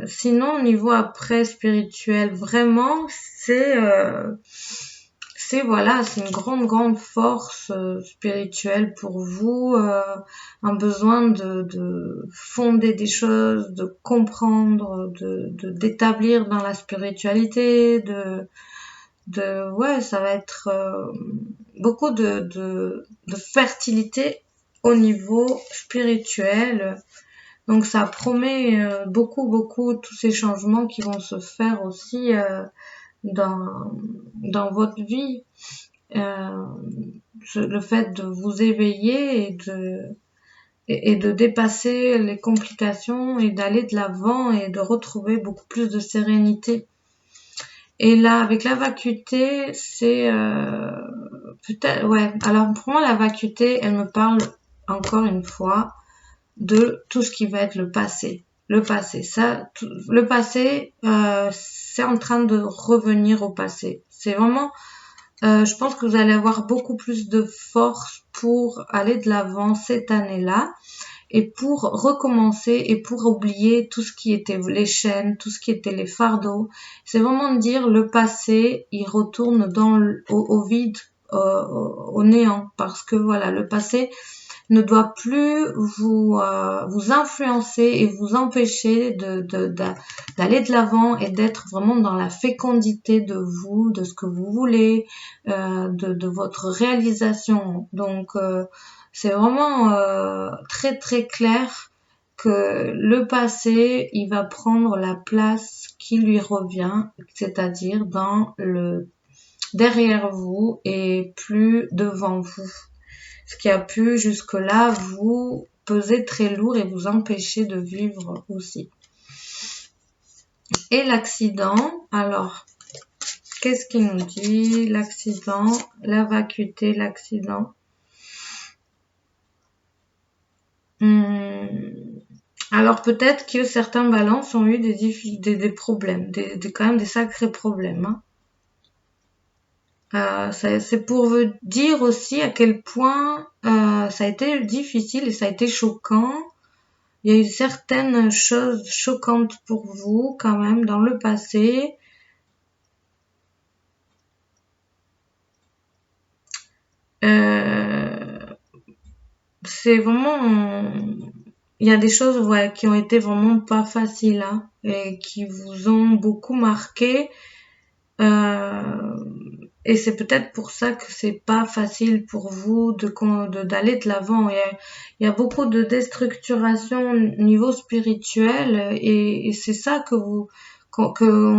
Sinon, au niveau après spirituel, vraiment, c'est voilà, c'est une grande force spirituelle pour vous, un besoin de fonder des choses, de comprendre, d'établir dans la spiritualité, ouais, ça va être beaucoup de fertilité au niveau spirituel. Donc ça promet beaucoup tous ces changements qui vont se faire aussi dans votre vie. Le fait de vous éveiller et de dépasser les complications et d'aller de l'avant et de retrouver beaucoup plus de sérénité. Et là, avec la vacuité, c'est peut-être, ouais. Alors pour moi, la vacuité, elle me parle encore une fois de tout ce qui va être le passé. Le passé, c'est en train de revenir au passé. C'est vraiment, je pense que vous allez avoir beaucoup plus de force pour aller de l'avant cette année-là et pour recommencer et pour oublier tout ce qui était les chaînes, tout ce qui était les fardeaux. C'est vraiment de dire le passé, il retourne au vide, au néant, parce que voilà, le passé ne doit plus vous influencer et vous empêcher d'aller de l'avant et d'être vraiment dans la fécondité de vous, de ce que vous voulez, de votre réalisation. Donc c'est vraiment très clair que le passé, il va prendre la place qui lui revient, c'est-à-dire derrière vous et plus devant vous. Ce qui a pu jusque-là vous peser très lourd et vous empêcher de vivre aussi. Et l'accident, alors, qu'est-ce qu'il nous dit? L'accident, la vacuité, l'accident. Alors peut-être que certains balances ont eu des problèmes, quand même des sacrés problèmes. C'est pour vous dire aussi à quel point ça a été difficile et ça a été choquant. Il y a eu certaines choses choquantes pour vous quand même dans le passé. C'est vraiment... Il y a des choses qui ont été vraiment pas faciles et qui vous ont beaucoup marqué. Et c'est peut-être pour ça que c'est pas facile pour vous d'aller de l'avant. Il y a beaucoup de déstructuration au niveau spirituel et c'est ça qu'on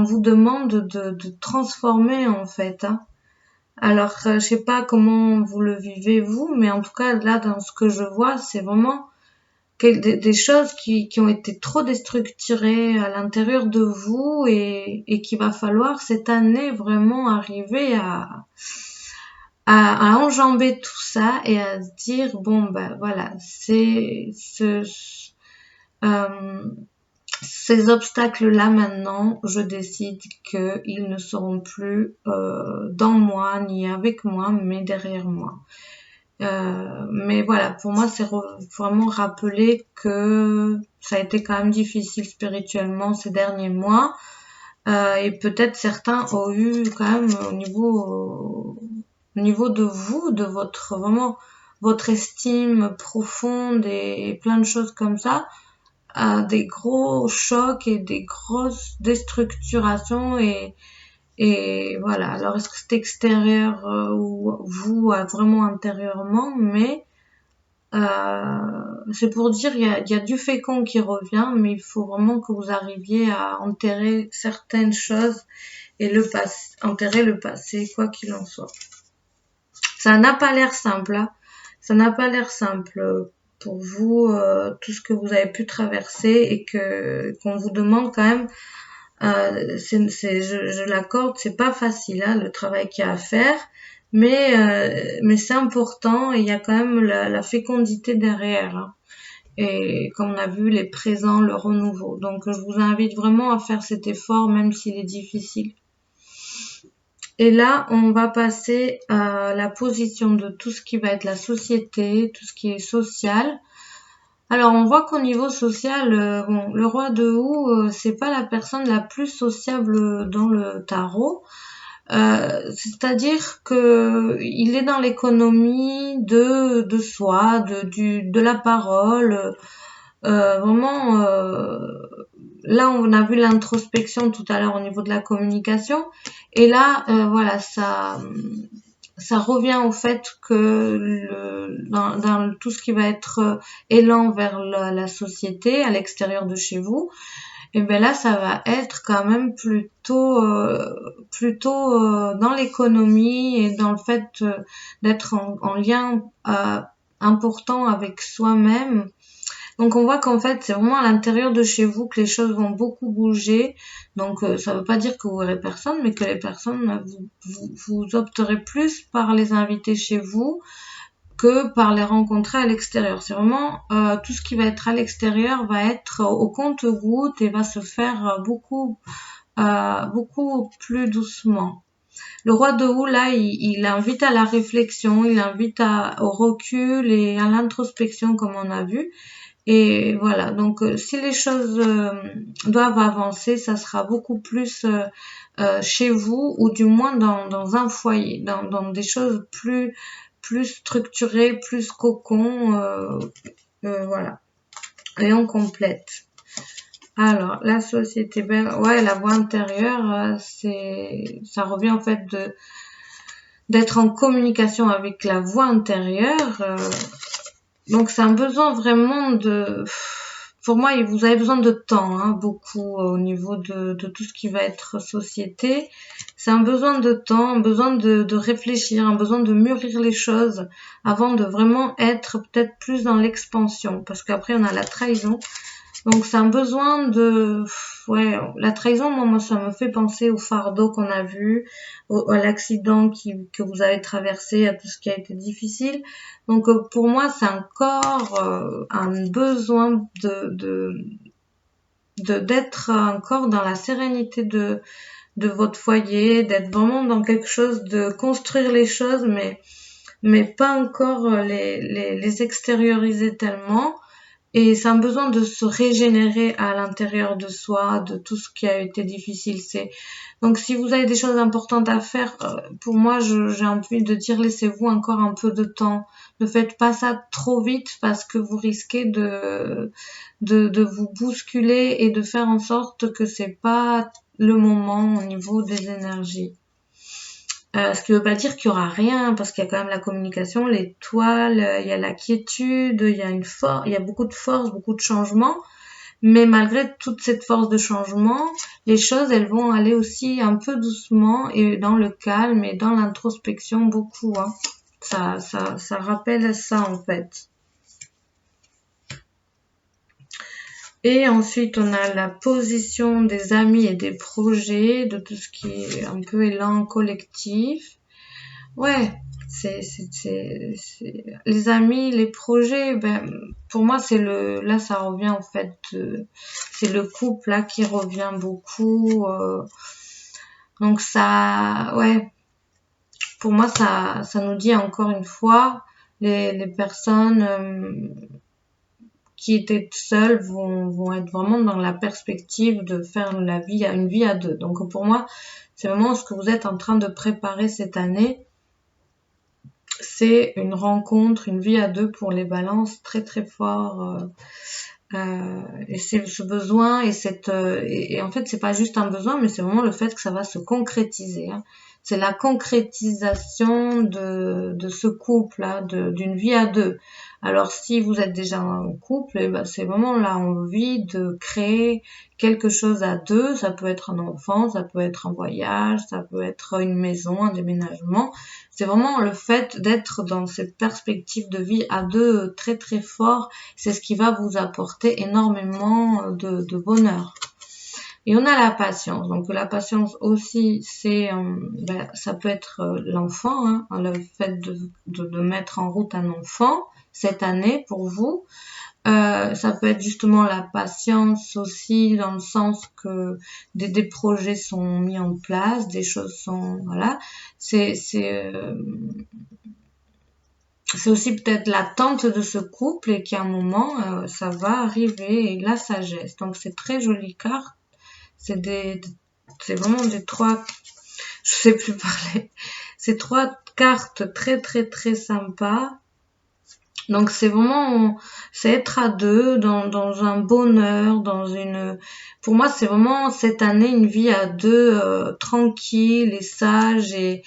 vous demande de transformer en fait. Alors, je sais pas comment vous le vivez vous, mais en tout cas là dans ce que je vois, c'est vraiment des choses qui ont été trop déstructurées à l'intérieur de vous et qu'il va falloir cette année vraiment arriver à enjamber tout ça et à se dire bon ben voilà, ces obstacles-là maintenant, je décide qu'ils ne seront plus dans moi ni avec moi, mais derrière moi. Mais voilà, pour moi, c'est vraiment rappeler que ça a été quand même difficile spirituellement ces derniers mois. Et peut-être certains ont eu quand même au niveau de vous, de votre estime profonde et plein de choses comme ça, des gros chocs et des grosses déstructurations et voilà. Alors est-ce que c'est extérieur ou vous vraiment intérieurement, mais c'est pour dire il y a du fécond qui revient, mais il faut vraiment que vous arriviez à enterrer certaines choses et enterrer le passé, quoi qu'il en soit. Ça n'a pas l'air simple, hein. Ça n'a pas l'air simple pour vous, tout ce que vous avez pu traverser et qu'on vous demande quand même. Je l'accorde, c'est pas facile, le travail qu'il y a à faire, mais c'est important et il y a quand même la fécondité derrière. Et comme on a vu, les présents, le renouveau. Donc je vous invite vraiment à faire cet effort, même s'il est difficile. Et là, on va passer à la position de tout ce qui va être la société, tout ce qui est social. Alors, on voit qu'au niveau social, le roi de Houx, c'est pas la personne la plus sociable dans le tarot. C'est-à-dire que il est dans l'économie de soi, de la parole. Vraiment, là, on a vu l'introspection tout à l'heure au niveau de la communication. Et là, voilà, ça revient au fait que dans tout ce qui va être élan vers la société, à l'extérieur de chez vous, et bien là, ça va être quand même plutôt dans l'économie et dans le fait d'être en lien important avec soi-même. Donc on voit qu'en fait c'est vraiment à l'intérieur de chez vous que les choses vont beaucoup bouger. Donc ça veut pas dire que vous verrez personne, mais que les personnes vous opterez plus par les inviter chez vous que par les rencontrer à l'extérieur. C'est vraiment tout ce qui va être à l'extérieur va être au compte-gouttes et va se faire beaucoup plus doucement. Le roi de Houx, là, il invite à la réflexion, il invite au recul et à l'introspection comme on a vu. Et voilà, donc si les choses doivent avancer, ça sera beaucoup plus chez vous ou du moins dans un foyer, dans des choses plus structurées, plus cocon, voilà. Et on complète. Alors, la société, la voix intérieure, ça revient en fait d'être en communication avec la voix intérieure. Donc c'est un besoin vraiment pour moi, vous avez besoin de temps, hein, beaucoup au niveau de tout ce qui va être société. C'est un besoin de temps, un besoin de réfléchir, un besoin de mûrir les choses avant de vraiment être peut-être plus dans l'expansion. Parce qu'après, on a la trahison. Donc c'est un besoin de, ouais, la trahison, moi ça me fait penser au fardeau qu'on a vu, à l'accident que vous avez traversé, à tout ce qui a été difficile. Donc pour moi c'est encore un besoin d'être encore dans la sérénité de votre foyer, d'être vraiment dans quelque chose, de construire les choses, mais pas encore les extérioriser tellement. Et c'est un besoin de se régénérer à l'intérieur de soi, de tout ce qui a été difficile. Donc si vous avez des choses importantes à faire, pour moi, j'ai envie de dire laissez-vous encore un peu de temps. Ne faites pas ça trop vite parce que vous risquez de vous bousculer et de faire en sorte que c'est pas le moment au niveau des énergies. Ce qui veut pas dire qu'il y aura rien, parce qu'il y a quand même la communication, l'étoile, il y a la quiétude, il y a beaucoup de force, beaucoup de changement. Mais malgré toute cette force de changement, les choses, elles vont aller aussi un peu doucement et dans le calme et dans l'introspection beaucoup, hein. Ça rappelle ça, en fait. Et ensuite, on a la position des amis et des projets, de tout ce qui est un peu élan collectif. Ouais, les amis, les projets, ben, pour moi, là, ça revient, en fait, c'est le couple, là, qui revient beaucoup, donc ça, ouais, pour moi, ça nous dit encore une fois, les personnes, qui étaient seules vont être vraiment dans la perspective de faire une vie à deux. Donc, pour moi, c'est vraiment ce que vous êtes en train de préparer cette année. C'est une rencontre, une vie à deux pour les balances très très fort. Et c'est ce besoin et en fait c'est pas juste un besoin, mais c'est vraiment le fait que ça va se concrétiser, hein. C'est la concrétisation de ce couple-là, d'une vie à deux. Alors si vous êtes déjà en couple, eh ben, c'est vraiment l'envie de créer quelque chose à deux. Ça peut être un enfant, ça peut être un voyage, ça peut être une maison, un déménagement. C'est vraiment le fait d'être dans cette perspective de vie à deux très très fort. C'est ce qui va vous apporter énormément de bonheur. Et on a la patience. Donc la patience aussi, ça peut être l'enfant, hein, le fait de mettre en route un enfant cette année pour vous. Ça peut être justement la patience aussi dans le sens que des projets sont mis en place, des choses sont, voilà. C'est aussi peut-être l'attente de ce couple et qu'à un moment, ça va arriver et la sagesse. Donc c'est très jolie carte. C'est vraiment des trois, je sais plus parler. C'est trois cartes très très très sympas. Donc c'est vraiment, c'est être à deux dans un bonheur, pour moi c'est vraiment cette année une vie à deux tranquille et sage et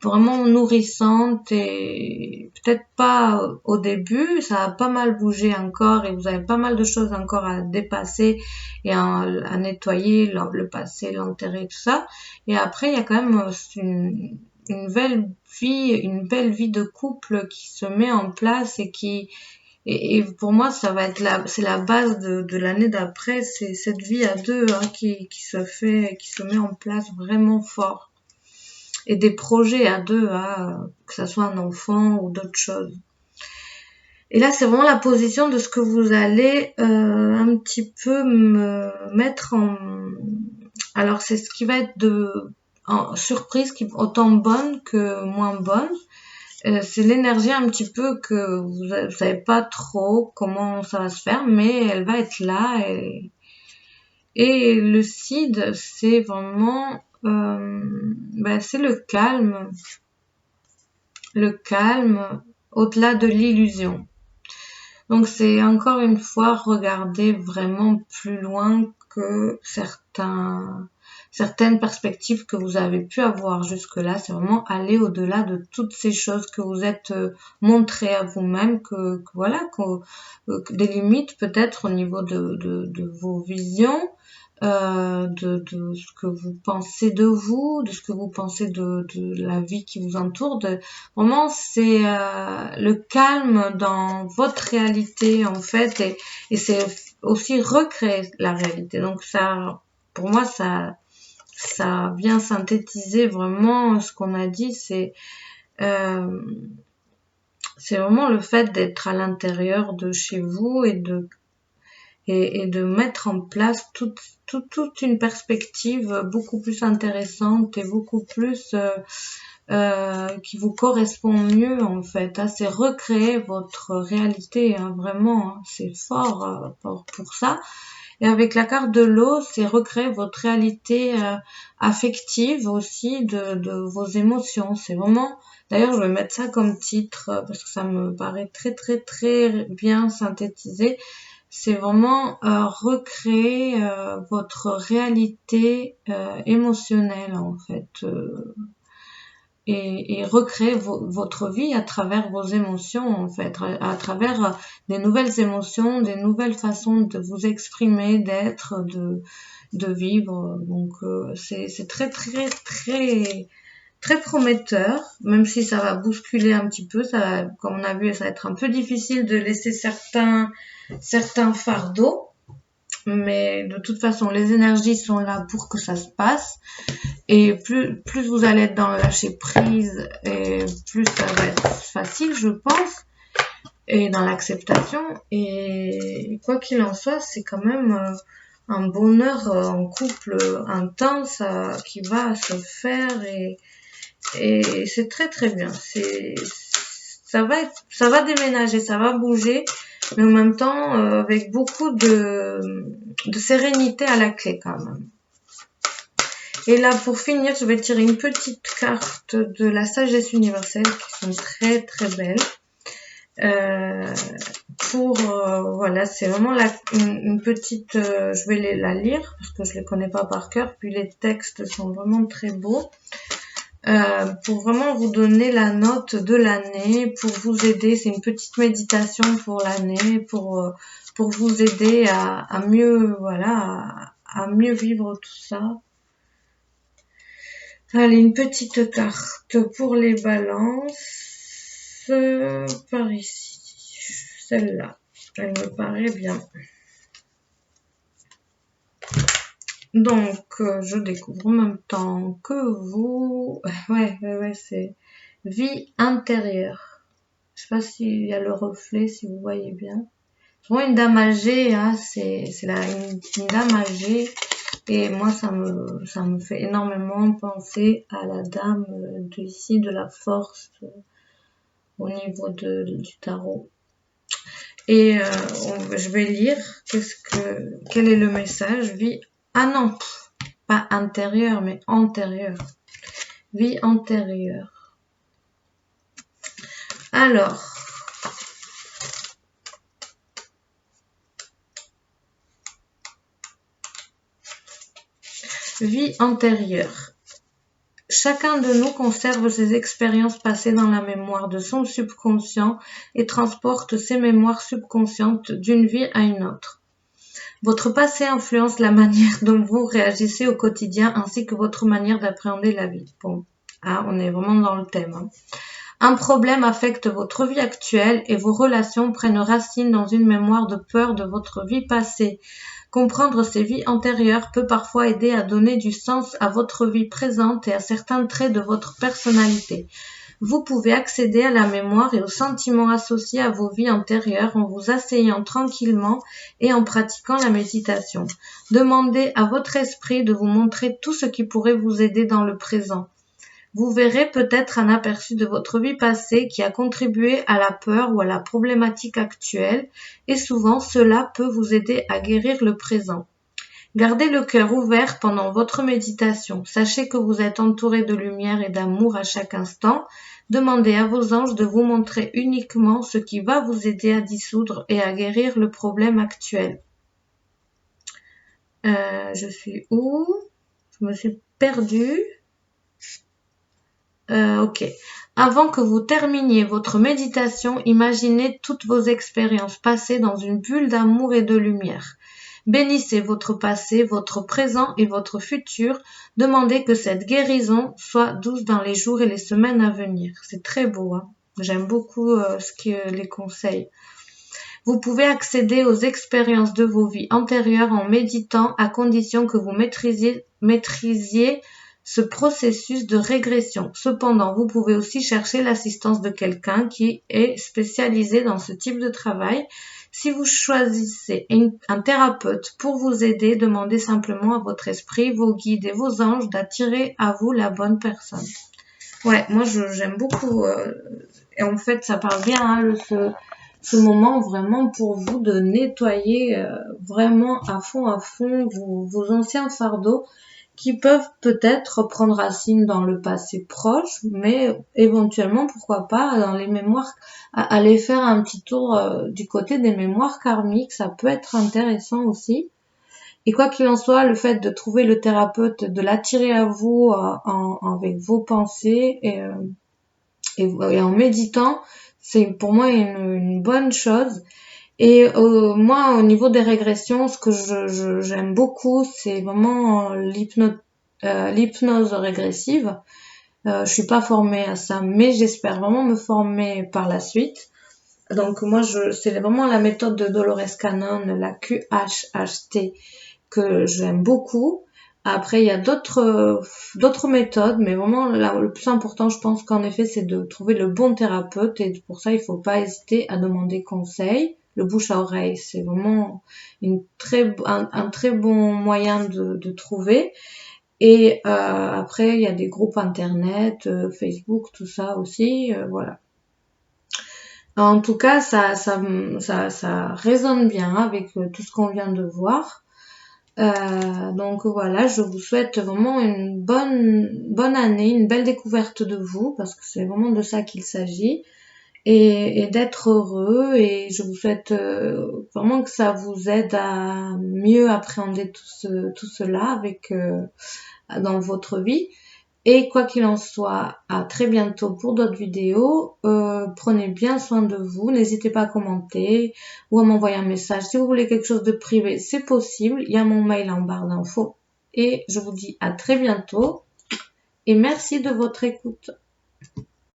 vraiment nourrissante et peut-être pas au début, ça a pas mal bougé encore et vous avez pas mal de choses encore à dépasser et à nettoyer, le passé, l'enterrer, tout ça. Et après il y a quand même une belle vie de couple qui se met en place et pour moi ça va être c'est la base de l'année d'après, c'est cette vie à deux, hein, qui se met en place vraiment fort. Et des projets à deux, hein, que ça soit un enfant ou d'autres choses. Et là, c'est vraiment la position de ce que vous allez un petit peu me mettre en... Alors, c'est ce qui va être en surprise, autant bonne que moins bonne. C'est l'énergie un petit peu que vous savez pas trop comment ça va se faire, mais elle va être là. Et le CID, c'est vraiment... c'est le calme au-delà de l'illusion. Donc c'est encore une fois regarder vraiment plus loin que certaines perspectives que vous avez pu avoir jusque-là. C'est vraiment aller au-delà de toutes ces choses que vous êtes montré à vous-même, que voilà, que des limites peut-être au niveau de vos visions, de ce que vous pensez de vous, de ce que vous pensez de la vie qui vous entoure. Vraiment, c'est le calme dans votre réalité en fait, et c'est aussi recréer la réalité. Donc ça, pour moi, ça vient synthétiser vraiment ce qu'on a dit. C'est vraiment le fait d'être à l'intérieur de chez vous et de mettre en place toute une perspective beaucoup plus intéressante et beaucoup plus qui vous correspond mieux en fait. C'est recréer votre réalité, vraiment, c'est fort pour ça. Et avec la carte de l'eau, c'est recréer votre réalité affective aussi de vos émotions. C'est vraiment, d'ailleurs, je vais mettre ça comme titre parce que ça me paraît très très très bien synthétisé. C'est vraiment recréer votre réalité émotionnelle en fait, et recréer votre vie à travers vos émotions en fait, à travers des nouvelles émotions, des nouvelles façons de vous exprimer, d'être, de vivre. Donc c'est très très très très prometteur, même si ça va bousculer un petit peu. Ça, comme on a vu, ça va être un peu difficile de laisser certains fardeaux, mais de toute façon, les énergies sont là pour que ça se passe. Et plus vous allez être dans le lâcher prise, et plus ça va être facile, je pense, et dans l'acceptation. Et quoi qu'il en soit, c'est quand même un bonheur en couple intense qui va se faire, et c'est très très bien. Ça va déménager, ça va bouger, mais en même temps avec beaucoup de sérénité à la clé quand même. Et là, pour finir, je vais tirer une petite carte de la sagesse universelle qui sont très très belles. Voilà, c'est vraiment une petite, je vais la lire parce que je les connais pas par cœur, puis les textes sont vraiment très beaux. Pour vraiment vous donner la note de l'année, pour vous aider, c'est une petite méditation pour l'année, pour vous aider à mieux, voilà, à mieux vivre tout ça. Allez, une petite carte pour les balances, par ici, celle-là, elle me paraît bien. Donc, je découvre en même temps que vous, ouais, c'est vie intérieure. Je sais pas s'il y a le reflet, si vous voyez bien. C'est vraiment une dame âgée, c'est une dame âgée. Et moi, ça me fait énormément penser à la dame de la force au niveau du tarot. Et je vais lire quel est le message. Non, pas intérieur, mais antérieur. Vie antérieure. Alors, vie antérieure. Chacun de nous conserve ses expériences passées dans la mémoire de son subconscient et transporte ces mémoires subconscientes d'une vie à une autre. Votre passé influence la manière dont vous réagissez au quotidien ainsi que votre manière d'appréhender la vie. Bon, on est vraiment dans le thème. Un problème affecte votre vie actuelle et vos relations prennent racine dans une mémoire de peur de votre vie passée. Comprendre ces vies antérieures peut parfois aider à donner du sens à votre vie présente et à certains traits de votre personnalité. Vous pouvez accéder à la mémoire et aux sentiments associés à vos vies antérieures en vous asseyant tranquillement et en pratiquant la méditation. Demandez à votre esprit de vous montrer tout ce qui pourrait vous aider dans le présent. Vous verrez peut-être un aperçu de votre vie passée qui a contribué à la peur ou à la problématique actuelle, et souvent cela peut vous aider à guérir le présent. Gardez le cœur ouvert pendant votre méditation. Sachez que vous êtes entouré de lumière et d'amour à chaque instant. Demandez à vos anges de vous montrer uniquement ce qui va vous aider à dissoudre et à guérir le problème actuel. Je suis où ? Je me suis perdue. Ok. Avant que vous terminiez votre méditation, imaginez toutes vos expériences passées dans une bulle d'amour et de lumière. Bénissez votre passé, votre présent et votre futur. Demandez que cette guérison soit douce dans les jours et les semaines à venir. C'est très beau, hein. J'aime beaucoup les conseils. Vous pouvez accéder aux expériences de vos vies antérieures en méditant à condition que vous maîtrisiez ce processus de régression. Cependant, vous pouvez aussi chercher l'assistance de quelqu'un qui est spécialisé dans ce type de travail. Si vous choisissez un thérapeute pour vous aider, demandez simplement à votre esprit, vos guides et vos anges d'attirer à vous la bonne personne. Ouais, moi j'aime beaucoup. Et en fait, ça parle bien, hein, ce moment vraiment pour vous de nettoyer vraiment à fond vos anciens fardeaux qui peuvent peut-être prendre racine dans le passé proche, mais éventuellement, pourquoi pas, dans les mémoires, aller faire un petit tour du côté des mémoires karmiques, ça peut être intéressant aussi. Et quoi qu'il en soit, le fait de trouver le thérapeute, de l'attirer à vous avec vos pensées et en méditant, c'est pour moi une bonne chose. Et moi, au niveau des régressions, ce que j'aime beaucoup, c'est vraiment l'hypnose régressive. Je suis pas formée à ça, mais j'espère vraiment me former par la suite. Donc moi, c'est vraiment la méthode de Dolores Cannon, la QHHT, que j'aime beaucoup. Après, il y a d'autres méthodes, mais vraiment le plus important, je pense qu'en effet, c'est de trouver le bon thérapeute. Et pour ça, il faut pas hésiter à demander conseil. Le bouche à oreille, c'est vraiment un très bon moyen de trouver. Et après, il y a des groupes internet, Facebook, tout ça aussi, voilà. En tout cas, ça résonne bien avec tout ce qu'on vient de voir. Donc voilà, je vous souhaite vraiment une bonne année, une belle découverte de vous, parce que c'est vraiment de ça qu'il s'agit, et d'être heureux. Et je vous souhaite vraiment que ça vous aide à mieux appréhender tout cela dans votre vie. Et quoi qu'il en soit, à très bientôt pour d'autres vidéos. Prenez bien soin de vous. N'hésitez pas à commenter ou à m'envoyer un message. Si vous voulez quelque chose de privé, c'est possible. Il y a mon mail en barre d'infos. Et je vous dis à très bientôt. Et merci de votre écoute.